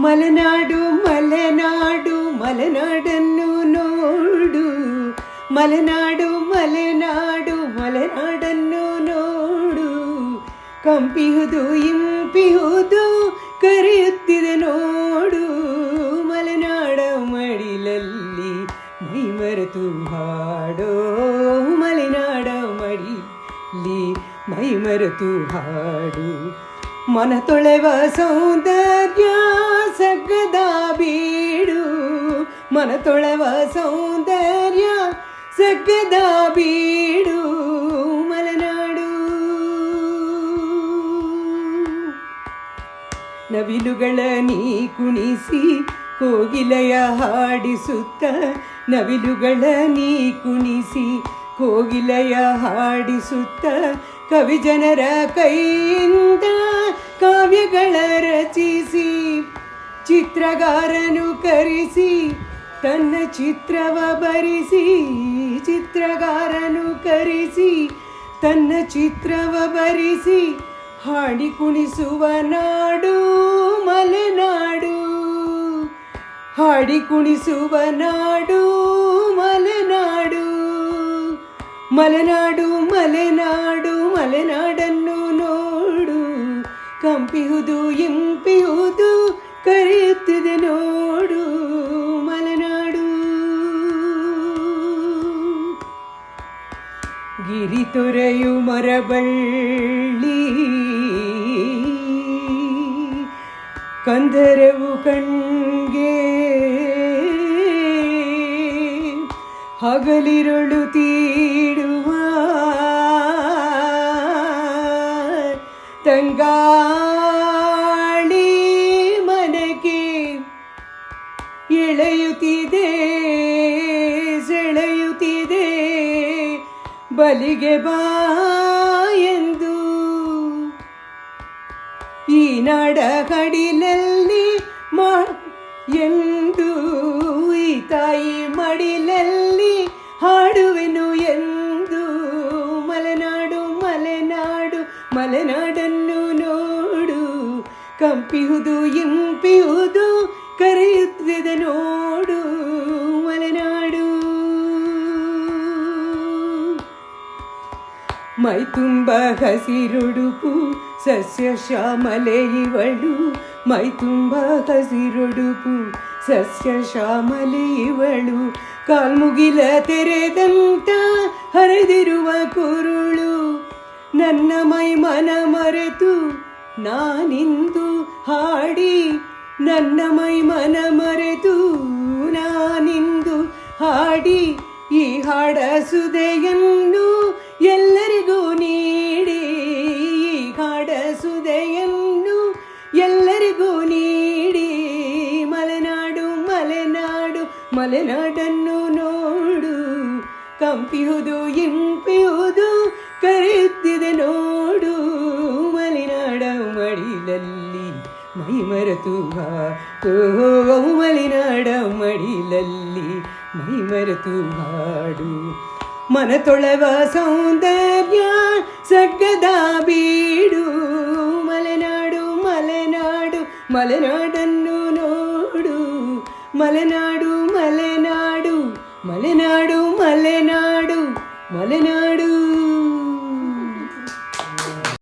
ಮಲೆನಾಡು ಮಲೆನಾಡು ಮಲೆನಾಡನ್ನು ನೋಡು, ಮಲೆನಾಡು ಮಲೆನಾಡು ಮಲೆನಾಡನ್ನು ನೋಡು. ಕಂಪಿಹುದು ಇಂಪಿಹುದು ಕರೆಯುತ್ತಿದೆ ನೋಡು. ಮಲೆನಾಡ ಮಡಿಲಲ್ಲಿ ಮೈ ಮರೆತು ಹಾಡೋ, ಮಲೆನಾಡ ಮಡಿಲಿ ಮೈ ಮರೆತು ಹಾಡು. ಮನ ತೊಳೆವ ಸೌಂದರ್ಯ ಸಗ್ಗದ ಬೀಡು, ಮನ ತೊಳೆವ ಸೌಂದರ್ಯ ಸಗ್ಗದ ಬೀಡು. ಮಲೆನಾಡು ನವಿಲುಗಳ ನೀ ಕುಣಿಸಿ ಕೋಗಿಲೆಯ ಹಾಡಿಸುತ್ತ, ನವಿಲುಗಳ ನೀ ಕುಣಿಸಿ ಕೋಗಿಲೆಯ ಹಾಡಿಸುತ್ತ, ಕವಿ ಜನರ ಕೈಯಿಂದ ಕಾವ್ಯಗಳ ರಚಿಸಿ, ಚಿತ್ರಗಾರನು ಕರೆಸಿ ತನ್ನ ಚಿತ್ರವ ಬರಿಸಿ, ಚಿತ್ರಗಾರನು ಕರೆಸಿ ತನ್ನ ಚಿತ್ರವ ಬರಿಸಿ, ಹಾಡಿ ಕುಣಿಸುವ ನಾಡು ಮಲೆನಾಡು, ಹಾಡಿ ಕುಣಿಸುವ ನಾಡು ಮಲೆನಾಡು. ಮಲೆನಾಡು ಮಲೆನಾಡು ಮಲೆನಾಡನ್ನು ನೋಡು, ಕಂಪಿಹುದು ಇಂಪಿಹುದು ಕರೆಯುತ್ತಿದೆ ನೋಡು. ಮಲೆನಾಡು ಗಿರಿ ತೊರೆಯು ಮರಬಳ್ಳಿ, ಕಂದರವು ಕಣ್ಗೆ ಹಗಲಿರುಳು ತೀಡುವ, ತಂಗಾಳಿ ಮನಕ್ಕೆ ಎಳೆಯುತ್ತಿದೆ ಸೆಳೆಯುತ್ತಿದೆ, ಬಲಿಗೆ ಬಾ ಎಂದು ಈ ನಾಡ ಕಡಿಲಲ್ಲಿ ಎಂದು, ಈ ತಾಯಿ ಮಡಿಲಲ್ಲಿ ಹಾಡುವೆನು ಎಂದು. ಮಲೆನಾಡು ಮಲೆನಾಡು ಮಲೆನಾಡನ್ನು ನೋಡು, ಕಂಪಿಹುದು ಇಂಪಿಹುದು ಕರೆಯುತ್ತಿದೆ ನೋಡು. ಮಲೆನಾಡು ಮೈ ತುಂಬ ಹಸಿರುಡುಪು ಸಸ್ಯ ಶ್ಯಾಮಲೆ ಇವಳು, ಮೈ ತುಂಬ ಹಸಿರುಡುಪು ಸಸ್ಯ ಶ್ಯಾಮಲೆ ಇವಳು. ಕಾಲ್ಮುಗಿಲ ತೆರೆದಂತ ಹರಿದಿರುವ ಕುರುಳು, ನನ್ನ ಮೈ ಮನ ಮರೆತು ನಾನಿಂದು ಹಾಡಿ, ನನ್ನ ಮೈ ಮನ ಮರೆತು ನಾನಿಂದು ಹಾಡಿ, ಈ ಹಾಡ ಸುದೆಯನ್ನು ಎಲ್ಲರಿಗೂ ನೀಡಿ, ಈ ಹಾಡ ಸುದೆಯನ್ನು ಎಲ್ಲರಿಗೂ ನೀಡಿ. ಮಲೆನಾಡು ಮಲೆನಾಡು ಮಲೆನಾಡನ್ನು ನೋಡು, ಕಂಪಿಹುದು ಇಂಪಿಹುದು ಕರೆಯುತ್ತಿದೆ ನೋಡು. ಮಲೆನಾಡ ಮಡಿಲಲ್ಲಿ ಮೈ ಮರೆತು ಹಾಡು, ಮಲೆನಾಡ ಮಡಿಲಲ್ಲಿ ಮೈ ಮರೆತು ಹಾಡು. ಮನ ತೊಳೆವ ಸೌಂದರ್ಯ ಸಗ್ಗದ ಬೀಡು, ಮಲೆನಾಡು ಮಲೆನಾಡು ಮಲೆನಾಡನ್ನು ನೋಡು. ಮಲೆನಾಡು